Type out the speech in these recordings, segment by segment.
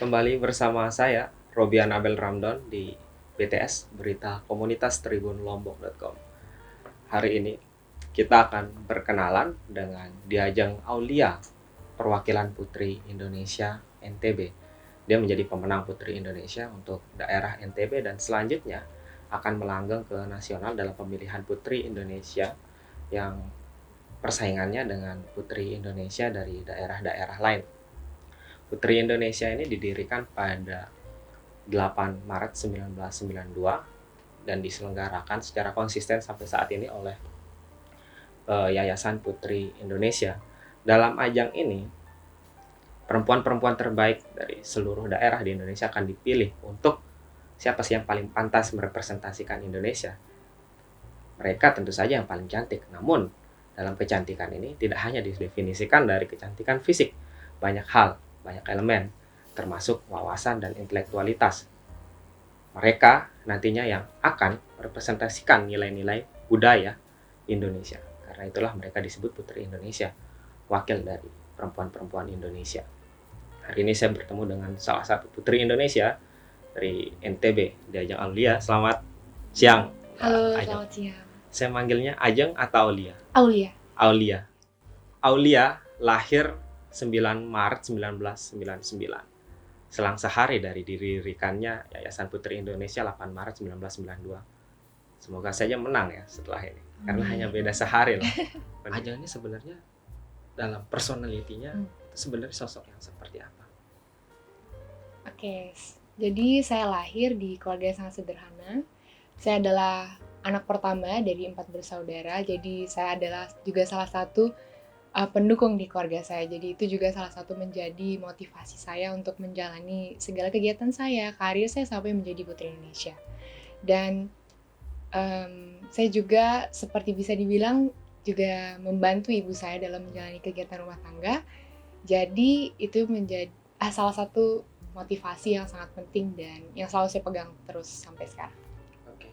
Kembali bersama saya, Robian Abel Ramdon di BTS, Berita Komunitas Tribun Lombok.com. Hari ini kita akan berkenalan dengan Diajeng Aulia, perwakilan Putri Indonesia NTB. Dia menjadi pemenang Putri Indonesia untuk daerah NTB dan selanjutnya akan melanggeng ke nasional dalam pemilihan Putri Indonesia yang persaingannya dengan Putri Indonesia dari daerah-daerah lain. Putri Indonesia ini didirikan pada 8 Maret 1992 dan diselenggarakan secara konsisten sampai saat ini oleh Yayasan Putri Indonesia. Dalam ajang ini, perempuan-perempuan terbaik dari seluruh daerah di Indonesia akan dipilih untuk siapa sih yang paling pantas merepresentasikan Indonesia. Mereka tentu saja yang paling cantik, namun dalam kecantikan ini tidak hanya didefinisikan dari kecantikan fisik, banyak hal, banyak elemen, termasuk wawasan dan intelektualitas. Mereka nantinya yang akan merepresentasikan nilai-nilai budaya Indonesia. Karena itulah mereka disebut Putri Indonesia, wakil dari perempuan-perempuan Indonesia. Hari ini saya bertemu dengan salah satu Putri Indonesia dari NTB, Diajeng Aulia. Selamat siang. Halo, Ajeng. selamat siang. Saya manggilnya Ajeng atau Aulia? Aulia. Aulia. Aulia lahir 9 Maret 1999. Selang sehari dari didirikannya Yayasan Putri Indonesia 8 Maret 1992. Semoga saja menang ya setelah ini. Karena hanya beda sehari loh. Ajeng ini sebenarnya dalam personalitinya sebenarnya sosok yang seperti apa? Oke, jadi saya lahir di keluarga yang sangat sederhana. Saya adalah anak pertama dari 4 bersaudara, jadi saya adalah juga salah satu pendukung di keluarga saya. Jadi itu juga salah satu menjadi motivasi saya untuk menjalani segala kegiatan saya, karir saya sampai menjadi Putri Indonesia. Dan saya juga seperti bisa dibilang juga membantu ibu saya dalam menjalani kegiatan rumah tangga. Jadi itu menjadi salah satu motivasi yang sangat penting dan yang selalu saya pegang terus sampai sekarang. Oke.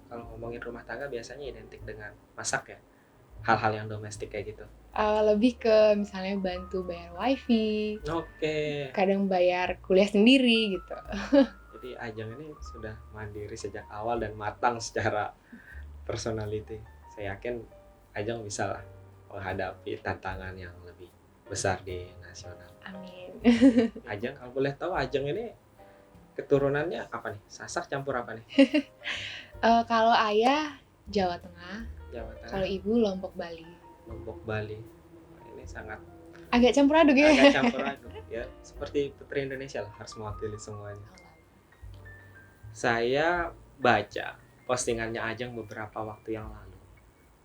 Kalau ngomongin rumah tangga biasanya identik dengan masak ya? Hal-hal yang domestik kayak gitu. Lebih ke misalnya bantu bayar wifi, Oke. kadang bayar kuliah sendiri gitu. Jadi Ajeng ini sudah mandiri sejak awal dan matang secara personality. Saya yakin Ajeng bisa lah menghadapi tantangan yang lebih besar di nasional. Amin. Ajeng, kalau boleh tahu Ajeng ini keturunannya apa nih? Sasak campur apa nih? Kalau ayah Jawa Tengah, Jawa Tengah, kalau ibu Lombok Bali. Lombok Bali. Wah, ini sangat Agak campur aduk ya. agak campur aduk ya. Seperti Putri Indonesia lah, harus mewakili semuanya. Saya baca postingannya Ajeng beberapa waktu yang lalu.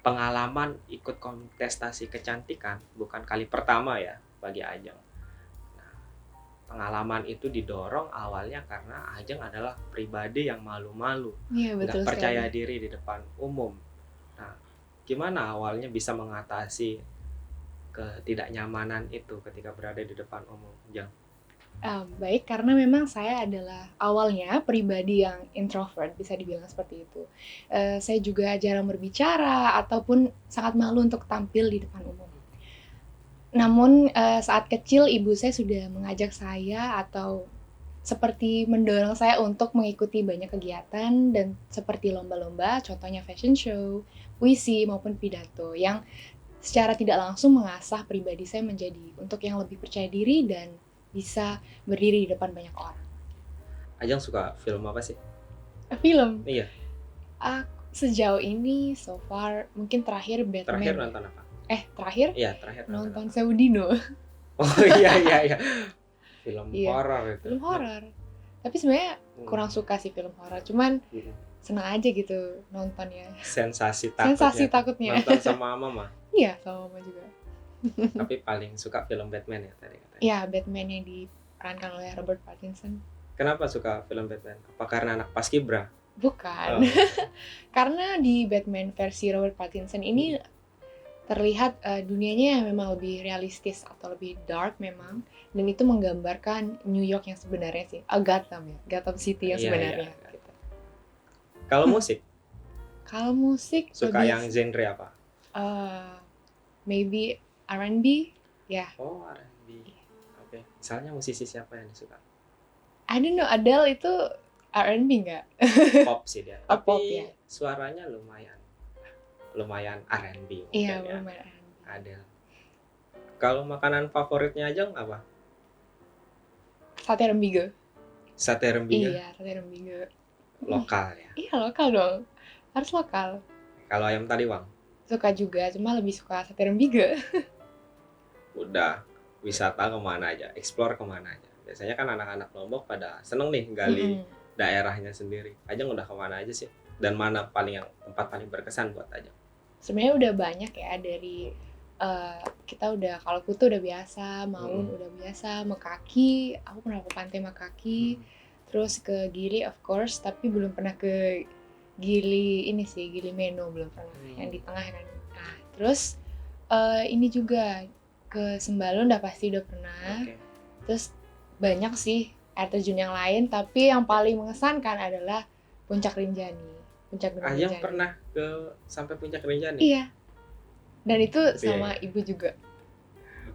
Pengalaman ikut kontestasi kecantikan bukan kali pertama ya bagi Ajeng. Nah, pengalaman itu didorong awalnya karena Ajeng adalah pribadi yang malu-malu, Iya, betul nggak percaya sekali. diri di depan umum. Nah, gimana awalnya bisa mengatasi ketidaknyamanan itu ketika berada di depan umum, Jeng? Baik, karena memang saya adalah awalnya pribadi yang introvert, bisa dibilang seperti itu. Saya juga jarang berbicara ataupun sangat malu untuk tampil di depan umum. Namun saat kecil ibu saya sudah mengajak saya atau seperti mendorong saya untuk mengikuti banyak kegiatan dan seperti lomba-lomba, contohnya fashion show, puisi maupun pidato yang secara tidak langsung mengasah pribadi saya menjadi untuk yang lebih percaya diri dan bisa berdiri di depan banyak orang. Ajeng suka film apa sih? Film? Iya. Sejauh ini so far mungkin terakhir Batman. Terakhir nonton apa? Terakhir? Iya, terakhir nonton Seudino. Oh iya. Film Iya, horor itu. film horor. Tapi sebenarnya kurang suka sih film horor. Cuman senang aja gitu nontonnya. Sensasi takutnya. Nonton sama mama. Iya, sama mama juga. Tapi paling suka film Batman ya tadi katanya. Iya, Batman yang diperankan oleh Robert Pattinson. Kenapa suka film Batman? Apa karena anak paskibra? Bukan. Karena di Batman versi Robert Pattinson ini terlihat dunianya memang lebih realistis atau lebih dark memang, dan itu menggambarkan New York yang sebenarnya sih, Gotham ya, Gotham City yang sebenarnya. Iya. Gitu. Kalau musik? Kalau musik Suka lebih, yang genre apa? maybe R&B, ya. Oh, R&B. Oke. Misalnya musisi siapa yang disuka? I don't know, Adele itu R&B nggak? Pop sih dia. Oh, Tapi pop ya. suaranya lumayan R&B Iya, mungkin ya. lumayan R&B. Ada. Kalau makanan favoritnya Ajeng apa? Sate Rembigo. Sate Rembiga Iya, sate Rembigo. lokal ya. Iya, lokal dong. Harus lokal. Kalau ayam taliwang Suka juga, cuma lebih suka sate Rembigo. udah wisata kemana aja, explore kemana aja. Biasanya kan anak-anak Lombok pada seneng nih gali daerahnya sendiri. Ajeng udah kemana aja sih? Dan mana tempat paling berkesan buat Ajeng? Sebenarnya udah banyak ya, dari kita udah, kalau Kutu udah biasa, Maun udah biasa, Mekaki, aku pernah ke Pantai Mekaki, terus ke Gili of course, tapi belum pernah ke Gili ini sih, Gili Meno belum pernah, yang di tengah kan. Nah, terus ini juga ke Sembalun udah pasti udah pernah. Oke. Terus banyak sih air terjun yang lain, tapi yang paling mengesankan adalah Puncak Rinjani. Puncak Gunung Ajeng Rinjani. pernah sampai Puncak Rinjani? Iya. Dan itu sama Iya. ibu juga.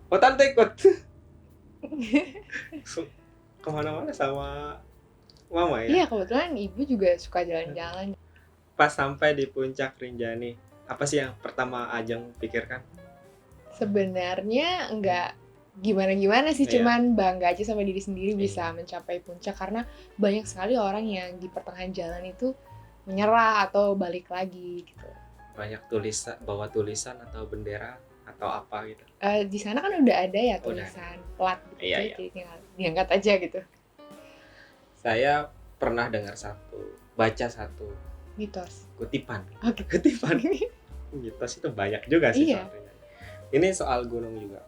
Oh, tante ikut. Kemana-mana sama mama ya? Iya, kebetulan ibu juga suka jalan-jalan. Pas sampai di Puncak Rinjani, apa sih yang pertama Ajeng pikirkan? Sebenarnya nggak gimana-gimana sih, Iya. cuman bangga aja sama diri sendiri bisa Iya. mencapai puncak, karena banyak sekali orang yang di pertengahan jalan itu menyerah atau balik lagi gitu. Banyak bawa tulisan atau bendera atau apa gitu. Di sana kan udah ada ya Udah. tulisan plat gitu, Iya. jadi tinggal diangkat aja gitu. Saya pernah baca satu Mitos. kutipan. Oke. Kutipan. Mitos itu banyak juga sih Iya. sebenarnya. Ini soal gunung juga.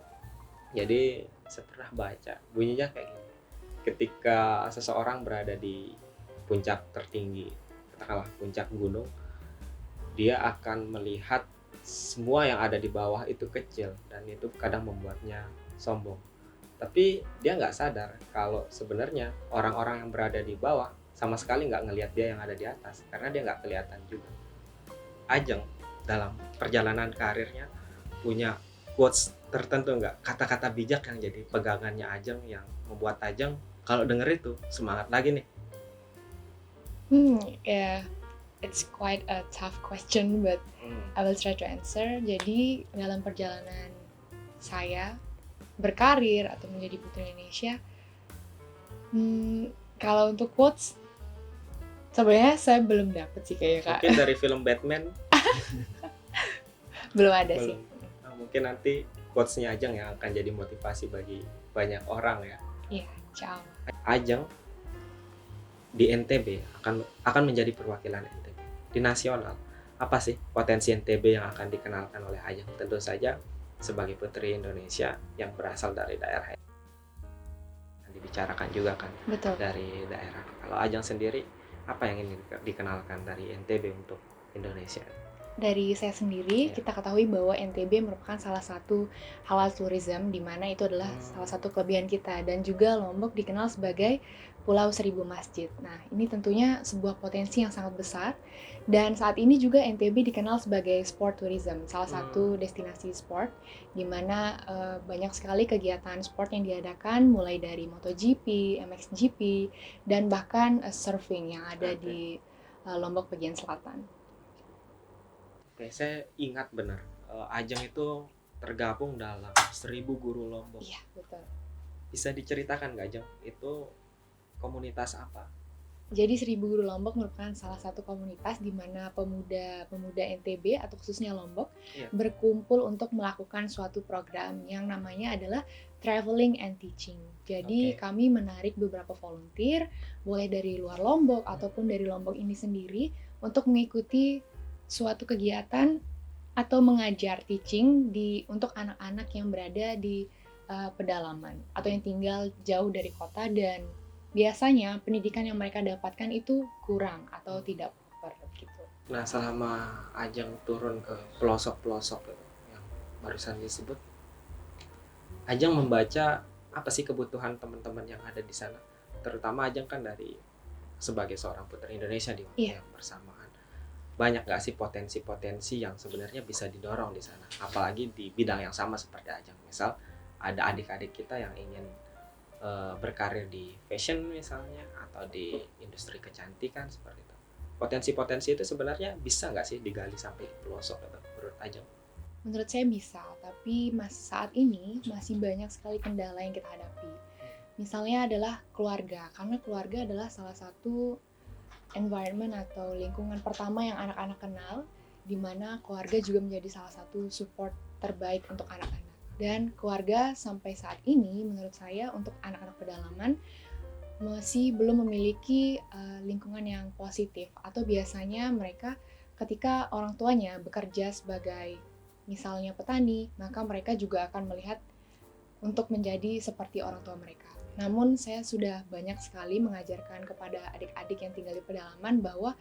Jadi saya pernah baca, bunyinya kayak gini. Ketika seseorang berada di puncak tertinggi, katakanlah puncak gunung, dia akan melihat semua yang ada di bawah itu kecil, dan itu kadang membuatnya sombong. Tapi dia nggak sadar kalau sebenarnya orang-orang yang berada di bawah sama sekali nggak ngelihat dia yang ada di atas, karena dia nggak kelihatan juga. Ajeng dalam perjalanan karirnya punya quotes tertentu nggak, kata-kata bijak yang jadi pegangannya Ajeng, yang membuat Ajeng kalau denger itu semangat lagi nih? Yeah, it's quite a tough question, but I will try to answer. Jadi dalam perjalanan saya berkarir atau menjadi Putri Indonesia, kalau untuk quotes sebenarnya saya belum dapet sih kayaknya, Kak. Mungkin dari film Batman? Belum ada sih. Nah, mungkin nanti quotesnya Ajeng yang akan jadi motivasi bagi banyak orang ya. Iya, insya Allah. Ajeng di NTB akan menjadi perwakilan NTB di nasional. Apa sih potensi NTB yang akan dikenalkan oleh Ajeng? Tentu saja sebagai Putri Indonesia yang berasal dari daerah yang dibicarakan juga kan. Betul. Dari daerah. Kalau Ajeng sendiri, apa yang ingin dikenalkan dari NTB untuk Indonesia? Dari saya sendiri, kita ketahui bahwa NTB merupakan salah satu halal tourism, di mana itu adalah salah satu kelebihan kita, dan juga Lombok dikenal sebagai Pulau Seribu Masjid. Nah, ini tentunya sebuah potensi yang sangat besar, dan saat ini juga NTB dikenal sebagai sport tourism, salah satu destinasi sport, di mana banyak sekali kegiatan sport yang diadakan, mulai dari MotoGP, MXGP, dan bahkan surfing yang ada di Lombok bagian selatan. Oke, saya ingat benar, Ajeng itu tergabung dalam 1000 Guru Lombok. Iya, betul. Bisa diceritakan nggak, Ajeng? Itu komunitas apa? Jadi 1000 Guru Lombok merupakan salah satu komunitas di mana pemuda-pemuda NTB atau khususnya Lombok berkumpul untuk melakukan suatu program yang namanya adalah Traveling and Teaching. Jadi kami menarik beberapa volunteer, boleh dari luar Lombok ataupun dari Lombok ini sendiri, untuk mengikuti suatu kegiatan atau mengajar teaching untuk anak-anak yang berada di pedalaman atau yang tinggal jauh dari kota, dan biasanya pendidikan yang mereka dapatkan itu kurang atau tidak proper gitu. Nah, selama Ajeng turun ke pelosok-pelosok yang barusan disebut, Ajeng membaca apa sih kebutuhan teman-teman yang ada di sana? Terutama Ajeng kan sebagai seorang Putri Indonesia di waktu yang bersamaan. Banyak gak sih potensi-potensi yang sebenarnya bisa didorong di sana, apalagi di bidang yang sama seperti Ajeng? Misal ada adik-adik kita yang ingin berkarir di fashion misalnya atau di industri kecantikan seperti itu. Potensi-potensi itu sebenarnya bisa nggak sih digali sampai ke pelosok itu menurut Ajeng? Menurut saya bisa, tapi saat ini masih banyak sekali kendala yang kita hadapi. Misalnya adalah keluarga, karena keluarga adalah salah satu environment atau lingkungan pertama yang anak-anak kenal, di mana keluarga juga menjadi salah satu support terbaik untuk anak-anak. Dan keluarga sampai saat ini menurut saya untuk anak-anak pedalaman masih belum memiliki lingkungan yang positif, atau biasanya mereka ketika orang tuanya bekerja sebagai misalnya petani, maka mereka juga akan melihat untuk menjadi seperti orang tua mereka. Namun saya sudah banyak sekali mengajarkan kepada adik-adik yang tinggal di pedalaman bahwa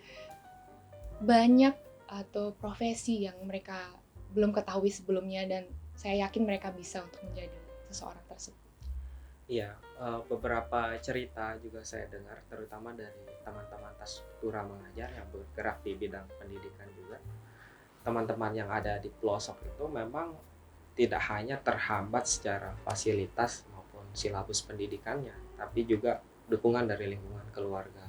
banyak atau profesi yang mereka belum ketahui sebelumnya, dan saya yakin mereka bisa untuk menjadi seseorang tersebut. Iya, beberapa cerita juga saya dengar, terutama dari teman-teman Tastura Mengajar yang bergerak di bidang pendidikan juga. Teman-teman yang ada di pelosok itu memang tidak hanya terhambat secara fasilitas maupun silabus pendidikannya, tapi juga dukungan dari lingkungan keluarga.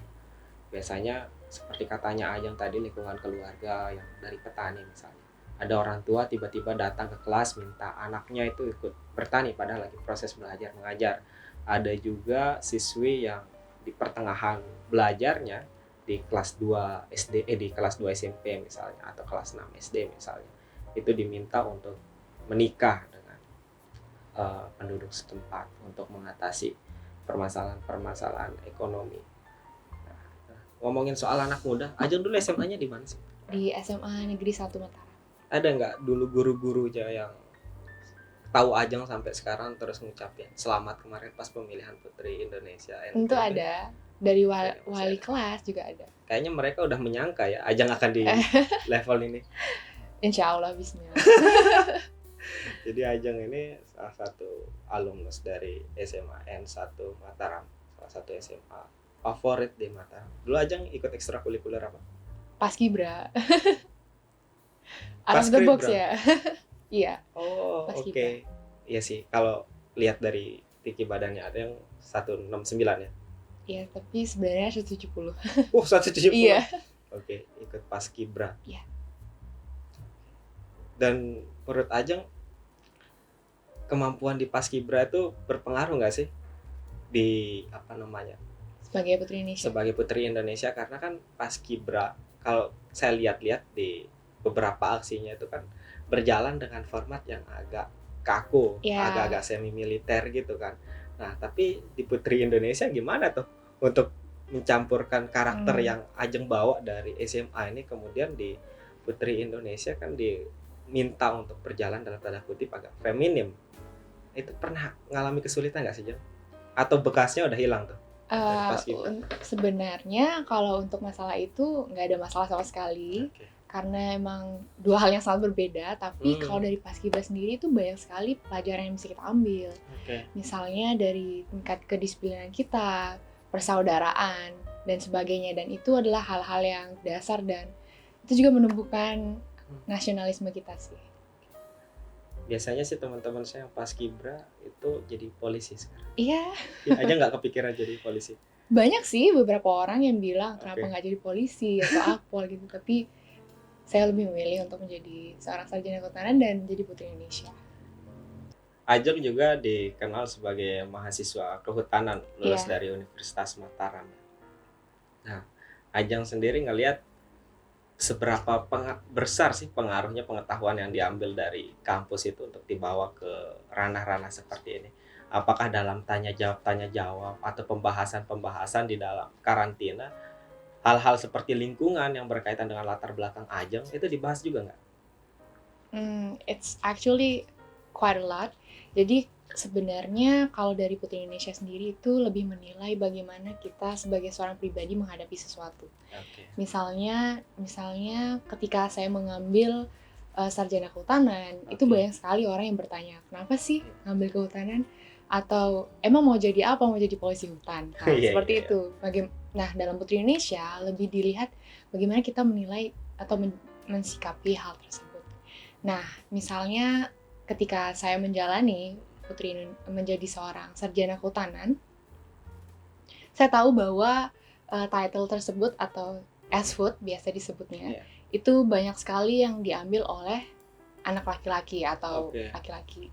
Biasanya seperti katanya Ajeng tadi, lingkungan keluarga yang dari petani misalnya. Ada orang tua tiba-tiba datang ke kelas minta anaknya itu ikut bertani padahal lagi proses belajar mengajar. Ada juga siswi yang di pertengahan belajarnya di kelas 2 SD di kelas 2 SMP misalnya atau kelas 6 SD misalnya. Itu diminta untuk menikah dengan penduduk setempat untuk mengatasi permasalahan-permasalahan ekonomi. Nah, ngomongin soal anak muda, Ajeng dulu SMA-nya di mana sih? Di SMA Negeri 1 Mataram. Ada nggak dulu guru-gurunya yang tahu Ajeng sampai sekarang terus ngucapin selamat kemarin pas pemilihan Putri Indonesia Tentu NTB? ada, dari Masih wali ada. kelas juga ada. Kayaknya mereka udah menyangka ya Ajeng akan di level ini. Insya Allah, bismillah. Jadi Ajeng ini salah satu alumnus dari SMA N1 Mataram, salah satu SMA favorit di Mataram. Dulu Ajeng ikut ekstrakurikuler apa? Paskibra. Out of the box ya. Iya. Oh, Paskibra. oke. Iya sih, kalau lihat dari tinggi badannya ada yang 169 ya. Iya, tapi sebenarnya 170. 170. Iya. Oke, ikut Paskibra. Iya. Dan menurut Ajeng, kemampuan di Paskibra itu berpengaruh nggak sih di Sebagai Putri Indonesia. sebagai Putri Indonesia? Karena kan Paskibra kalau saya lihat-lihat di beberapa aksinya itu kan berjalan dengan format yang agak kaku, Ya. agak-agak semi militer gitu kan. Nah, tapi di Putri Indonesia gimana tuh untuk mencampurkan karakter yang Ajeng bawa dari SMA ini kemudian di Putri Indonesia kan diminta untuk berjalan dalam tanda kutip agak feminim. Itu pernah ngalami kesulitan nggak sih, Jeng? Atau bekasnya udah hilang tuh? Sebenarnya kalau untuk masalah itu nggak ada masalah sama sekali. Oke. Karena emang dua hal yang sangat berbeda. Tapi kalau dari Paskibra sendiri itu banyak sekali pelajaran yang bisa kita ambil. Oke. Misalnya dari tingkat kedisiplinan kita, persaudaraan, dan sebagainya. Dan itu adalah hal-hal yang dasar dan itu juga menumbuhkan nasionalisme kita sih. Biasanya sih teman-teman saya yang Paskibra itu jadi polisi sekarang. Iya. Ya, aja nggak kepikiran jadi polisi. Banyak sih beberapa orang yang bilang kenapa nggak jadi polisi atau akpol gitu. Tapi saya lebih memilih untuk menjadi seorang sarjana kehutanan dan jadi Putri Indonesia. Ajeng juga dikenal sebagai mahasiswa kehutanan lulus dari Universitas Mataram. Nah, Ajeng sendiri ngelihat seberapa besar sih pengaruhnya pengetahuan yang diambil dari kampus itu untuk dibawa ke ranah-ranah seperti ini? Apakah dalam tanya jawab atau pembahasan di dalam karantina hal-hal seperti lingkungan yang berkaitan dengan latar belakang Ajeng itu dibahas juga nggak? It's actually quite a lot. Jadi sebenarnya kalau dari Putri Indonesia sendiri itu lebih menilai bagaimana kita sebagai seorang pribadi menghadapi sesuatu. Okay. Misalnya ketika saya mengambil sarjana kehutanan, itu banyak sekali orang yang bertanya, kenapa sih ngambil kehutanan? Atau emang mau jadi apa? Mau jadi polisi hutan? Nah, seperti itu. Nah, dalam Putri Indonesia lebih dilihat bagaimana kita menilai atau mensikapi hal tersebut. Nah, misalnya ketika saya menjalani menjadi seorang sarjana kehutanan, saya tahu bahwa title tersebut atau S-Food biasa disebutnya, Iya. itu banyak sekali yang diambil oleh anak laki-laki atau Oke. laki-laki.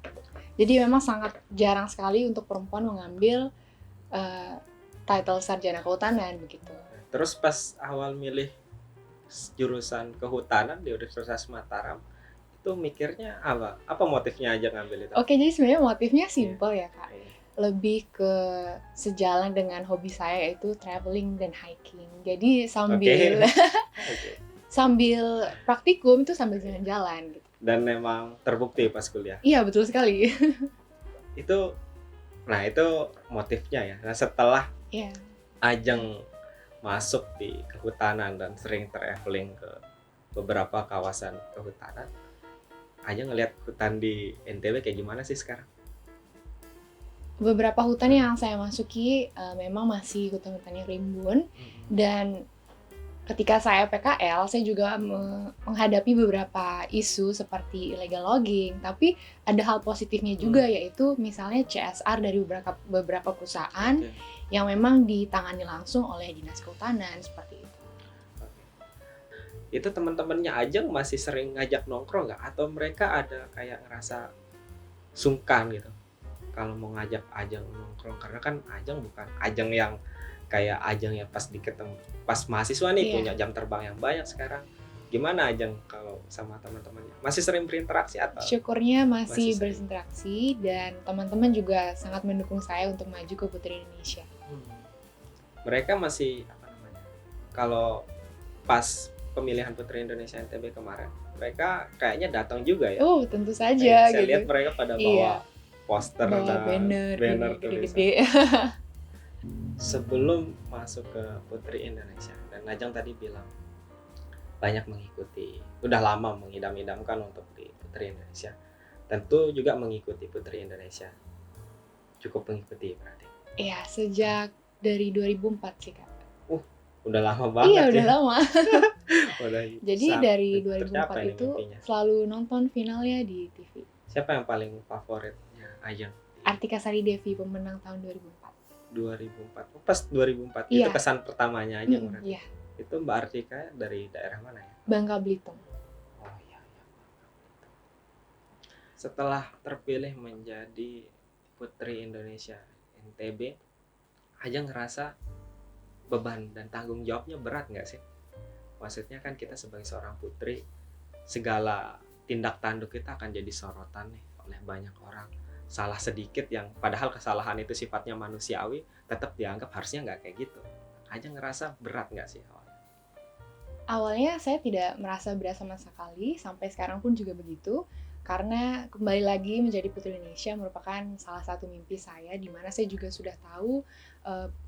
Jadi memang sangat jarang sekali untuk perempuan mengambil title sarjana kehutanan begitu. Terus pas awal milih jurusan kehutanan di Universitas Mataram, itu mikirnya apa? Apa motifnya aja ngambil itu? Oke, jadi sebenarnya motifnya simple ya Kak. Iya. Lebih ke sejalan dengan hobi saya yaitu traveling dan hiking. Jadi sambil Oke. sambil praktikum itu sambil jalan-jalan gitu. Dan memang terbukti pas kuliah. Iya, betul sekali. Itu motifnya ya. Nah, setelah Iya. Ajeng masuk di kehutanan dan sering traveling ke beberapa kawasan kehutanan, Ajeng ngelihat hutan di NTB kayak gimana sih sekarang? Beberapa hutan yang saya masuki memang masih hutan-hutan yang rimbun, dan ketika saya PKL saya juga menghadapi beberapa isu seperti illegal logging, tapi ada hal positifnya juga yaitu misalnya CSR dari beberapa perusahaan yang memang ditangani langsung oleh Dinas Kehutanan seperti itu. Itu teman-temannya Ajeng masih sering ngajak nongkrong nggak? Atau mereka ada kayak ngerasa sungkan gitu kalau mau ngajak Ajeng nongkrong? Karena kan Ajeng bukan Ajeng yang kayak Ajeng ya pas mahasiswa nih punya jam terbang yang banyak sekarang. Gimana Ajeng kalau sama teman-temannya? Masih sering berinteraksi atau? Syukurnya masih berinteraksi, dan teman-teman juga sangat mendukung saya untuk maju ke Putri Indonesia. Mereka masih kalau pas pemilihan Putri Indonesia NTB kemarin, mereka kayaknya datang juga ya? Oh, tentu saja. Saya lihat mereka pada bawa poster dan banner gede-gede. Sebelum masuk ke Putri Indonesia, dan Ajeng tadi bilang banyak mengikuti, udah lama mengidam-idamkan untuk di Putri Indonesia. Tentu juga mengikuti Putri Indonesia. Cukup mengikuti berarti. Iya, sejak dari 2004 sih Kak. Udah lama banget. Iya, udah lama. Jadi dari 2004 itu selalu nonton finalnya di TV. Siapa yang paling favoritnya Ajeng? Artika Sari Devi, pemenang tahun 2004. 2004. Oh, pas 2004 iya. Itu kesan pertamanya Ajeng berarti. Iya. Itu Mbak Artika dari daerah mana ya? Bangka Belitung. Oh iya, Setelah terpilih menjadi Putri Indonesia NTB, Ajeng ngerasa beban dan tanggung jawabnya berat nggak sih? Maksudnya kan kita sebagai seorang putri, segala tindak tanduk kita akan jadi sorotan nih oleh banyak orang. Salah sedikit yang padahal kesalahan itu sifatnya manusiawi, tetap dianggap harusnya nggak kayak gitu. Ajeng ngerasa berat nggak sih awalnya? Awalnya saya tidak merasa berat sama sekali, sampai sekarang pun juga begitu. Karena kembali lagi menjadi Putri Indonesia merupakan salah satu mimpi saya, di mana saya juga sudah tahu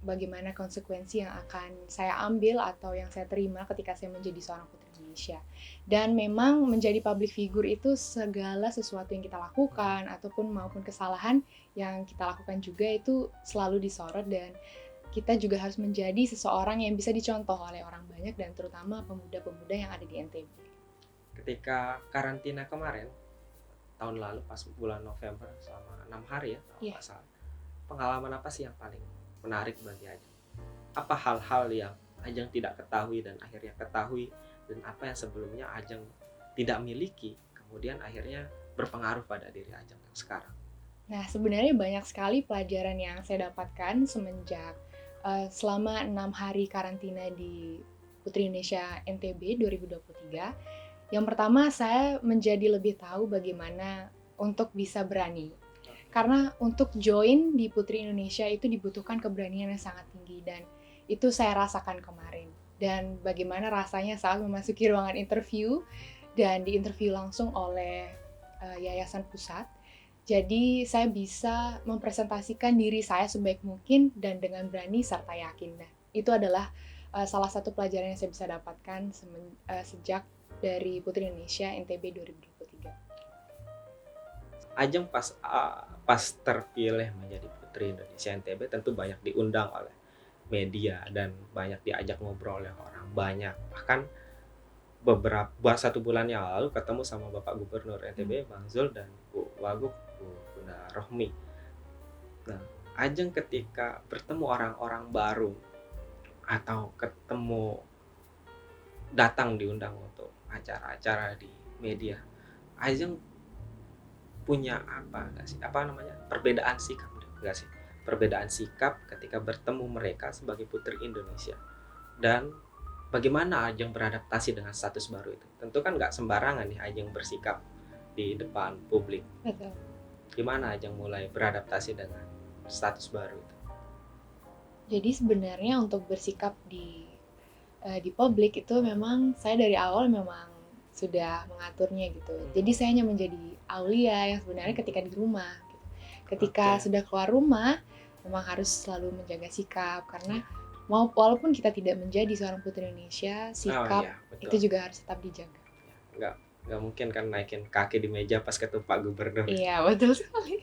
bagaimana konsekuensi yang akan saya ambil atau yang saya terima ketika saya menjadi seorang Putri Indonesia. Dan memang menjadi public figure itu segala sesuatu yang kita lakukan ataupun maupun kesalahan yang kita lakukan juga itu selalu disorot, dan kita juga harus menjadi seseorang yang bisa dicontoh oleh orang banyak dan terutama pemuda-pemuda yang ada di NTB. Ketika karantina kemarin, tahun lalu pas bulan November selama 6 hari ya, kalau salah. Pengalaman apa sih yang paling menarik bagi Ajeng? Apa hal-hal yang Ajeng tidak ketahui dan akhirnya ketahui, dan apa yang sebelumnya Ajeng tidak miliki kemudian akhirnya berpengaruh pada diri Ajeng sekarang? Nah, sebenarnya banyak sekali pelajaran yang saya dapatkan semenjak selama 6 hari karantina di Putri Indonesia NTB 2023. Yang pertama, saya menjadi lebih tahu bagaimana untuk bisa berani. Karena untuk join di Putri Indonesia itu dibutuhkan keberanian yang sangat tinggi, dan itu saya rasakan kemarin. Dan bagaimana rasanya saat memasuki ruangan interview dan diinterview langsung oleh Yayasan Pusat. Jadi saya bisa mempresentasikan diri saya sebaik mungkin dan dengan berani serta yakin. Nah, itu adalah salah satu pelajaran yang saya bisa dapatkan sejak dari Putri Indonesia NTB 2023. Ajeng pas terpilih menjadi Putri Indonesia NTB tentu banyak diundang oleh media dan banyak diajak ngobrol oleh orang banyak. Bahkan satu bulan yang lalu ketemu sama Bapak Gubernur NTB Bang Zul dan Bu Wagub Bu Bunda Rohmi. Nah, Ajeng ketika bertemu orang-orang baru atau ketemu datang diundang untuk acara-acara di media, Ajeng punya apa nggak sih? Apa namanya? Perbedaan sikap nggak sih? Perbedaan sikap ketika bertemu mereka sebagai putri Indonesia. Dan bagaimana Ajeng beradaptasi dengan status baru itu? Tentu kan nggak sembarangan nih Ajeng bersikap di depan publik. Betul. Gimana Ajeng mulai beradaptasi dengan status baru itu? Jadi sebenarnya untuk bersikap di publik itu memang saya dari awal memang sudah mengaturnya gitu. Jadi saya hanya menjadi Aulia yang sebenarnya ketika di rumah gitu. Ketika Oke. sudah keluar rumah memang harus selalu menjaga sikap karena walaupun kita tidak menjadi seorang putri Indonesia, sikap Iya, itu betul. juga harus tetap dijaga. Nggak mungkin kan naikin kaki di meja pas ketemu Pak Gubernur. Iya, betul sekali.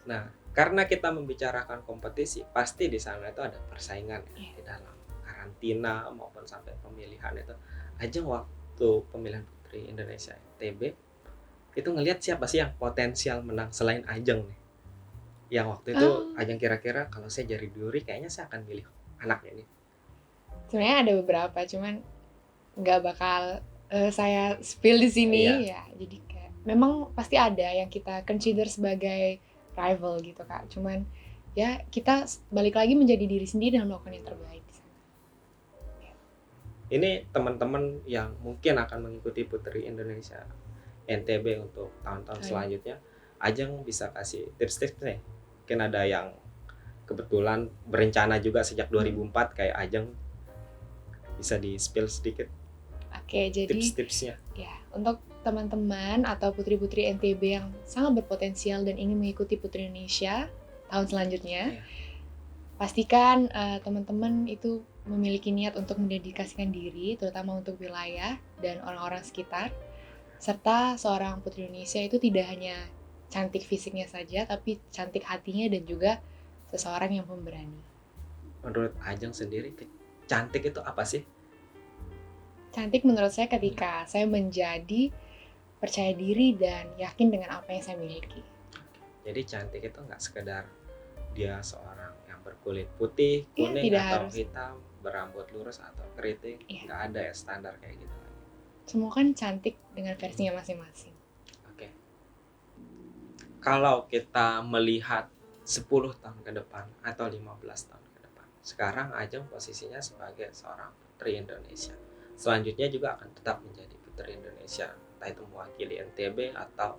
Nah, karena kita membicarakan kompetisi, pasti di sana itu ada persaingan ya, Iya. di dalam karantina maupun sampai pemilihan itu. Ajeng waktu pemilihan Putri Indonesia NTB itu ngelihat siapa sih yang potensial menang selain Ajeng nih. Yang waktu itu Ajeng kira-kira kalau saya jadi juri kayaknya saya akan milih anaknya nih. Sebenarnya ada beberapa, cuman nggak bakal saya spill di sini ya. Jadi kayak memang pasti ada yang kita consider sebagai rival gitu Kak. Cuman ya kita balik lagi menjadi diri sendiri dan melakukan yang terbaik di sana. Ini teman-teman yang mungkin akan mengikuti Putri Indonesia NTB untuk tahun-tahun selanjutnya, Ajeng bisa kasih tips-tips nih. Mungkin ada yang kebetulan berencana juga sejak 2004 kayak Ajeng, bisa di-spill sedikit. Oke, jadi tips-tipsnya. Ya, untuk teman-teman atau putri-putri NTB yang sangat berpotensial dan ingin mengikuti Putri Indonesia tahun selanjutnya, pastikan teman-teman itu memiliki niat untuk mendedikasikan diri, terutama untuk wilayah dan orang-orang sekitar. Serta seorang Putri Indonesia itu tidak hanya cantik fisiknya saja, tapi cantik hatinya dan juga seseorang yang pemberani. Menurut Ajeng sendiri, cantik itu apa sih? Cantik menurut saya ketika saya menjadi percaya diri dan yakin dengan apa yang saya miliki. Jadi cantik itu nggak sekedar dia seorang yang berkulit putih, kuning, atau hitam, berambut lurus atau keriting. Nggak ada ya standar kayak gitu. Semua kan cantik dengan versinya masing-masing. Oke. Kalau kita melihat 10 tahun ke depan atau 15 tahun ke depan, sekarang Ajeng posisinya sebagai seorang putri Indonesia. Selanjutnya juga akan tetap menjadi putri Indonesia, entah itu mewakili NTB atau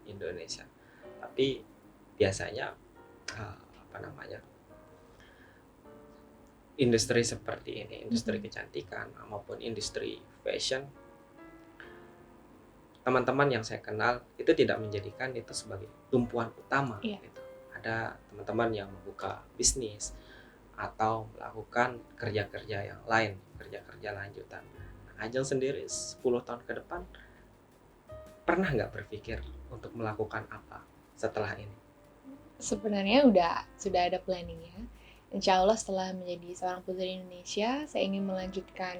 Indonesia. Tapi biasanya industri seperti ini, industri kecantikan maupun industri fashion, teman-teman yang saya kenal itu tidak menjadikan itu sebagai tumpuan utama. Gitu. Ada teman-teman yang membuka bisnis atau melakukan kerja-kerja yang lain, kerja-kerja lanjutan. Ajeng sendiri 10 tahun ke depan pernah nggak berpikir untuk melakukan apa setelah ini? Sebenarnya sudah ada planningnya. Insya Allah setelah menjadi seorang putri Indonesia, saya ingin melanjutkan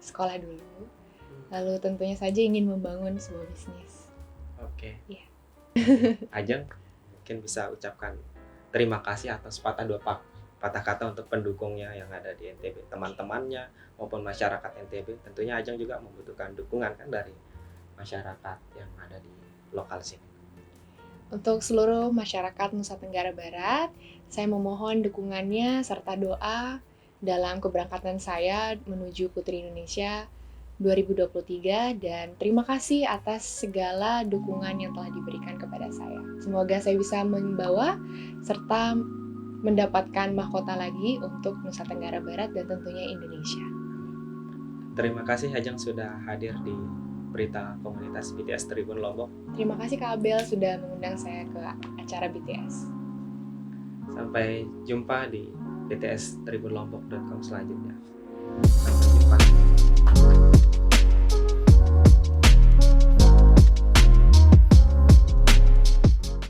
sekolah dulu. Lalu tentunya saja ingin membangun sebuah bisnis. Oke. Iya. Ajeng mungkin bisa ucapkan terima kasih atas patah kata untuk pendukungnya yang ada di NTB, teman-temannya maupun masyarakat NTB. Tentunya Ajeng juga membutuhkan dukungan kan dari masyarakat yang ada di lokal sini. Untuk seluruh masyarakat Nusa Tenggara Barat, saya memohon dukungannya serta doa dalam keberangkatan saya menuju Putri Indonesia 2023 dan terima kasih atas segala dukungan yang telah diberikan kepada saya. Semoga saya bisa membawa serta mendapatkan mahkota lagi untuk Nusa Tenggara Barat dan tentunya Indonesia. Terima kasih Ajeng sudah hadir di berita komunitas BTS Tribun Lombok. Terima kasih Kak Abel sudah mengundang saya ke acara BTS. Sampai jumpa di btstribunlombok.com selanjutnya. Sampai jumpa.